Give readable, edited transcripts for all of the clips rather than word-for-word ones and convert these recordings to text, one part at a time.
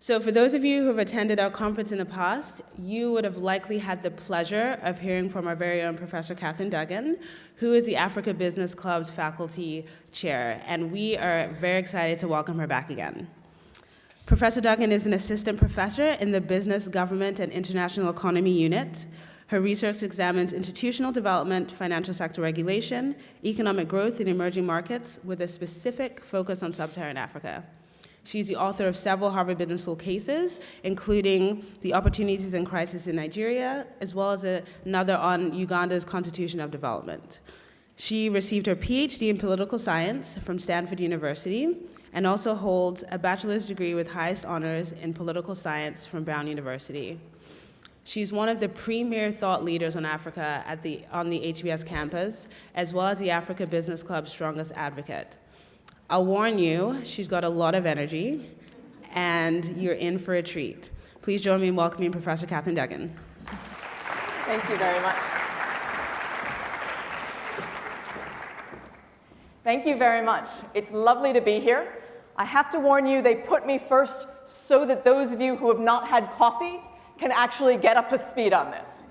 So for those of you who have attended our conference in the past, you would have likely had the pleasure of hearing from our very own Professor Catherine Duggan, who is the Africa Business Club's faculty chair, and we are very excited to welcome her back again. Professor Duggan is an assistant professor in the Business, Government, and International Economy Unit. Her research examines institutional development, financial sector regulation, economic growth in emerging markets with a specific focus on sub-Saharan Africa. She's the author of several Harvard Business School cases, including The Opportunities and Crisis in Nigeria, as well as another on Uganda's Constitution of Development. She received her PhD in political science from Stanford University and also holds a bachelor's degree with highest honors in political science from Brown University. She's one of the premier thought leaders on Africa on the HBS campus, as well as the Africa Business Club's strongest advocate. I'll warn you, she's got a lot of energy, and you're in for a treat. Please join me in welcoming Professor Catherine Duggan. Thank you very much. Thank you very much. It's lovely to be here. I have to warn you, they put me first so that those of you who have not had coffee can actually get up to speed on this.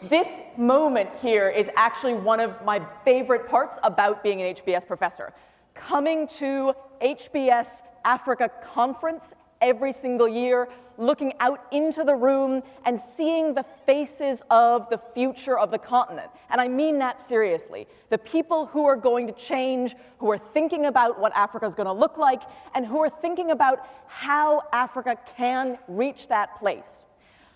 This moment here is actually one of my favorite parts about being an HBS professor. Coming to HBS Africa Conference every single year, looking out into the room and seeing the faces of the future of the continent. And I mean that seriously. The people who are going to change, who are thinking about what Africa is going to look like, and who are thinking about how Africa can reach that place.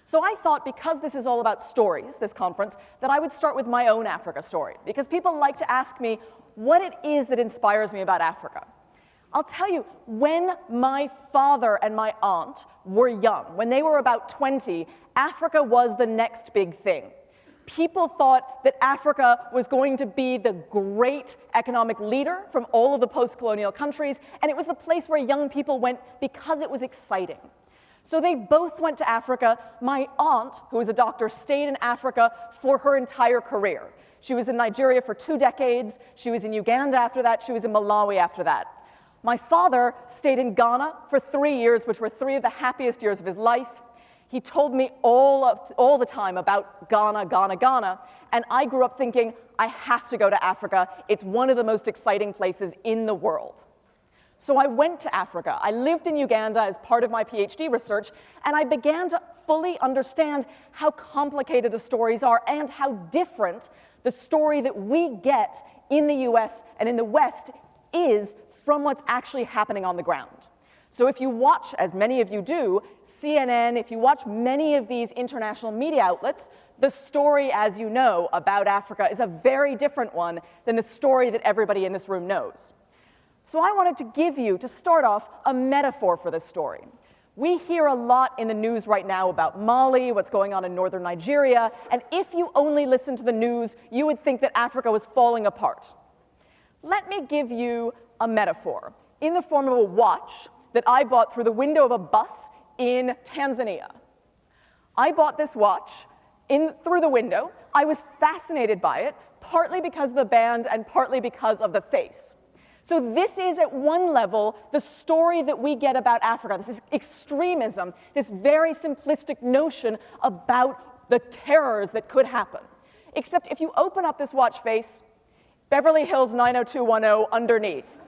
So I thought, because this is all about stories, this conference, that I would start with my own Africa story, because people like to ask me what it is that inspires me about Africa. I'll tell you, when my father and my aunt were young, when they were about 20, Africa was the next big thing. People thought that Africa was going to be the great economic leader from all of the post-colonial countries, and it was the place where young people went because it was exciting. So they both went to Africa. My aunt, who was a doctor, stayed in Africa for her entire career. She was in Nigeria for 2 decades. She was in Uganda after that. She was in Malawi after that. My father stayed in Ghana for 3 years, which were 3 of the happiest years of his life. He told me all the time about Ghana, Ghana, Ghana, and I grew up thinking, I have to go to Africa. It's one of the most exciting places in the world. So I went to Africa. I lived in Uganda as part of my PhD research, and I began to fully understand how complicated the stories are and how different the story that we get in the US and in the West is from what's actually happening on the ground. So if you watch, as many of you do, CNN, if you watch many of these international media outlets, the story, as you know, about Africa is a very different one than the story that everybody in this room knows. So I wanted to give you, to start off, a metaphor for this story. We hear a lot in the news right now about Mali, what's going on in northern Nigeria, and if you only listen to the news, you would think that Africa was falling apart. Let me give you a metaphor in the form of a watch that I bought through the window of a bus in Tanzania. I bought this watch through the window. I was fascinated by it, partly because of the band and partly because of the face. So this is, at one level, the story that we get about Africa. This is extremism, this very simplistic notion about the terrors that could happen. Except if you open up this watch face, Beverly Hills 90210 underneath.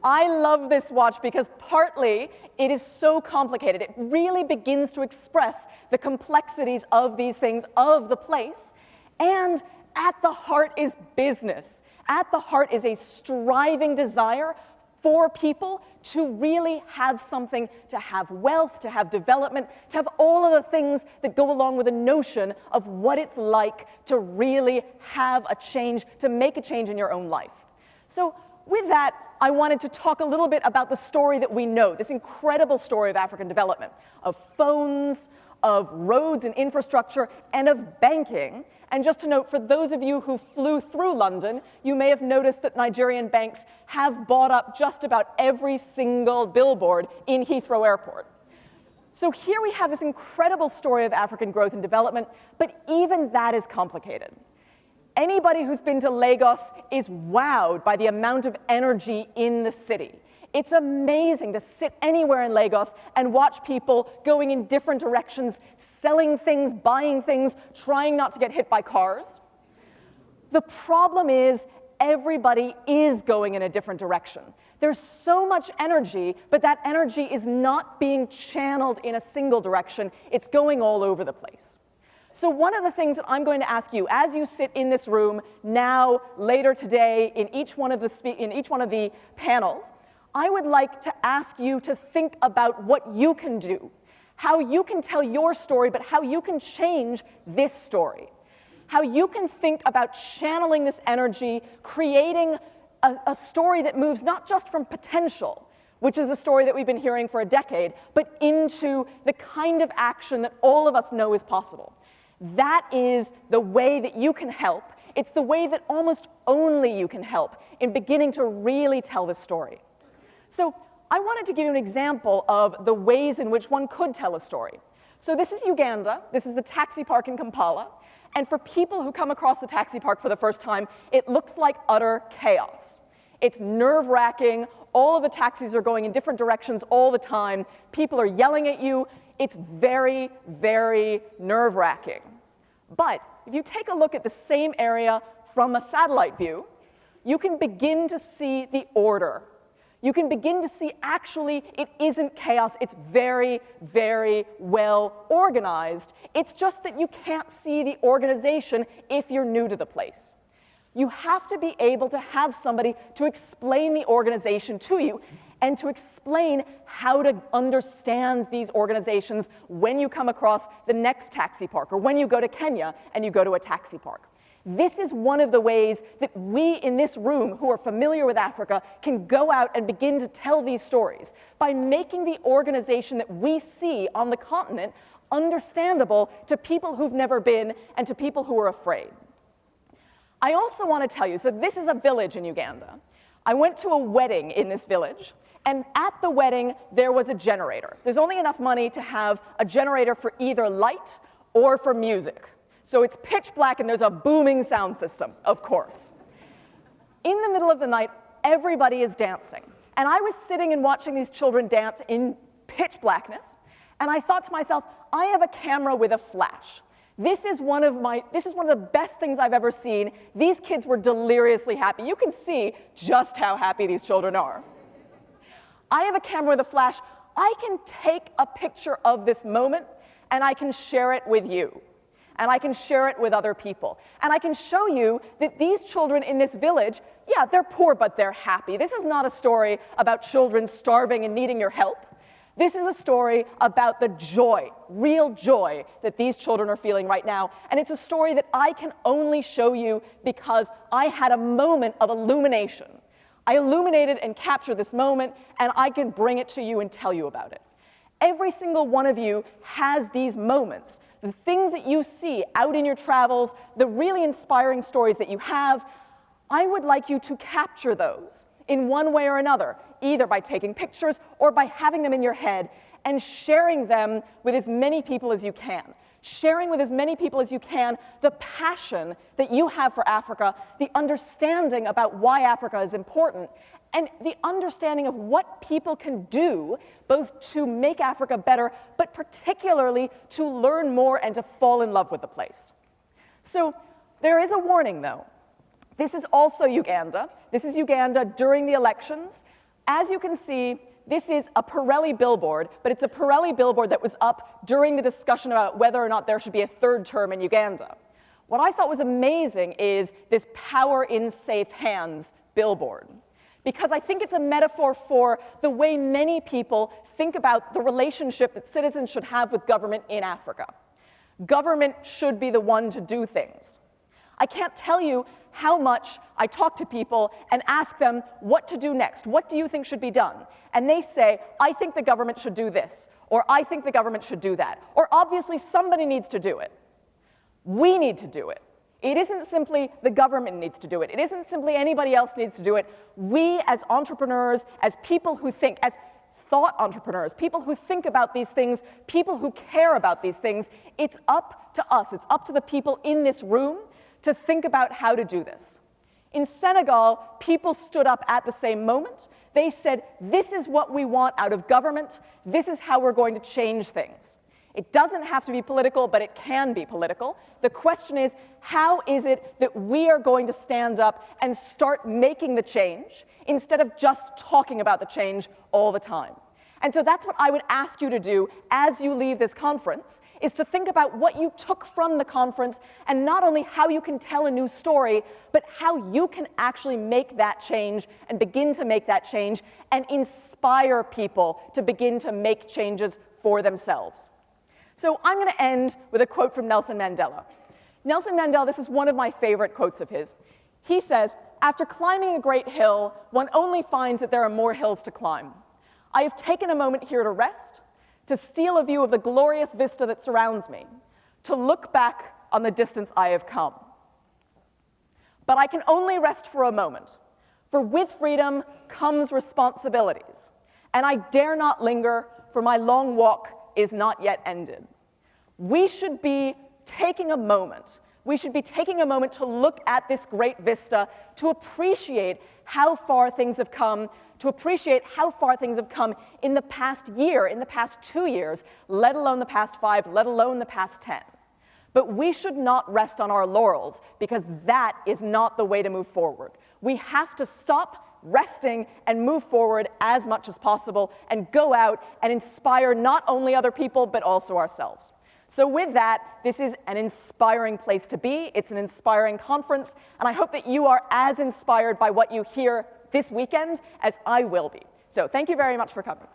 I love this watch because partly it is so complicated. It really begins to express the complexities of these things, of the place, and at the heart is business. At the heart is a striving desire for people to really have something, to have wealth, to have development, to have all of the things that go along with a notion of what it's like to really have a change, to make a change in your own life. So with that, I wanted to talk a little bit about the story that we know, this incredible story of African development, of phones, of roads and infrastructure, and of banking. And just to note, for those of you who flew through London, you may have noticed that Nigerian banks have bought up just about every single billboard in Heathrow Airport. So here we have this incredible story of African growth and development, but even that is complicated. Anybody who's been to Lagos is wowed by the amount of energy in the city. It's amazing to sit anywhere in Lagos and watch people going in different directions, selling things, buying things, trying not to get hit by cars. The problem is everybody is going in a different direction. There's so much energy, but that energy is not being channeled in a single direction. It's going all over the place. So one of the things that I'm going to ask you as you sit in this room now, later today, in each one of the panels, I would like to ask you to think about what you can do, how you can tell your story, but how you can change this story, how you can think about channeling this energy, creating a story that moves not just from potential, which is a story that we've been hearing for a decade, but into the kind of action that all of us know is possible. That is the way that you can help. It's the way that almost only you can help in beginning to really tell this story. So I wanted to give you an example of the ways in which one could tell a story. So this is Uganda. This is the taxi park in Kampala. And for people who come across the taxi park for the first time, it looks like utter chaos. It's nerve-wracking. All of the taxis are going in different directions all the time. People are yelling at you. It's very, very nerve-wracking. But if you take a look at the same area from a satellite view, you can begin to see the order. You can begin to see actually it isn't chaos. It's very, very well organized. It's just that you can't see the organization if you're new to the place. You have to be able to have somebody to explain the organization to you and to explain how to understand these organizations when you come across the next taxi park or when you go to Kenya and you go to a taxi park. This is one of the ways that we in this room who are familiar with Africa can go out and begin to tell these stories by making the organization that we see on the continent understandable to people who've never been and to people who are afraid. I also want to tell you, so this is a village in Uganda. I went to a wedding in this village, and at the wedding there was a generator. There's only enough money to have a generator for either light or for music. So it's pitch black and there's a booming sound system, of course. In the middle of the night, everybody is dancing. And I was sitting and watching these children dance in pitch blackness, and I thought to myself, I have a camera with a flash. This is one of the best things I've ever seen. These kids were deliriously happy. You can see just how happy these children are. I have a camera with a flash. I can take a picture of this moment, and I can share it with you. And I can share it with other people. And I can show you that these children in this village, yeah, they're poor, but they're happy. This is not a story about children starving and needing your help. This is a story about the joy, real joy, that these children are feeling right now. And it's a story that I can only show you because I had a moment of illumination. I illuminated and captured this moment, and I can bring it to you and tell you about it. Every single one of you has these moments. The things that you see out in your travels, the really inspiring stories that you have, I would like you to capture those in one way or another, either by taking pictures or by having them in your head and sharing them with as many people as you can. Sharing with as many people as you can the passion that you have for Africa, the understanding about why Africa is important, and the understanding of what people can do both to make Africa better, but particularly to learn more and to fall in love with the place. So there is a warning, though. This is also Uganda. This is Uganda during the elections. As you can see, this is a Pirelli billboard, but it's a Pirelli billboard that was up during the discussion about whether or not there should be a third term in Uganda. What I thought was amazing is this power in safe hands billboard, because I think it's a metaphor for the way many people think about the relationship that citizens should have with government in Africa. Government should be the one to do things. I can't tell you how much I talk to people and ask them what to do next. What do you think should be done? And they say, I think the government should do this, or I think the government should do that, or obviously somebody needs to do it. We need to do it. It isn't simply the government needs to do it. It isn't simply anybody else needs to do it. We as entrepreneurs, as people who think, as thought entrepreneurs, people who think about these things, people who care about these things, it's up to us. It's up to the people in this room to think about how to do this. In Senegal, people stood up at the same moment. They said, this is what we want out of government. This is how we're going to change things. It doesn't have to be political, but it can be political. The question is, how is it that we are going to stand up and start making the change instead of just talking about the change all the time? And so that's what I would ask you to do as you leave this conference, is to think about what you took from the conference and not only how you can tell a new story, but how you can actually make that change and begin to make that change and inspire people to begin to make changes for themselves. So I'm going to end with a quote from Nelson Mandela. Nelson Mandela, this is one of my favorite quotes of his. He says, "After climbing a great hill, one only finds that there are more hills to climb. I have taken a moment here to rest, to steal a view of the glorious vista that surrounds me, to look back on the distance I have come. But I can only rest for a moment, for with freedom comes responsibilities, and I dare not linger, for my long walk is not yet ended." We should be taking a moment. We should be taking a moment to look at this great vista, to appreciate how far things have come, to appreciate how far things have come in the past year, in the past 2 years, let alone the past 5, let alone the past 10. But we should not rest on our laurels, because that is not the way to move forward. We have to stop resting and move forward as much as possible and go out and inspire not only other people, but also ourselves. So with that, this is an inspiring place to be. It's an inspiring conference, and I hope that you are as inspired by what you hear this weekend as I will be. So thank you very much for coming.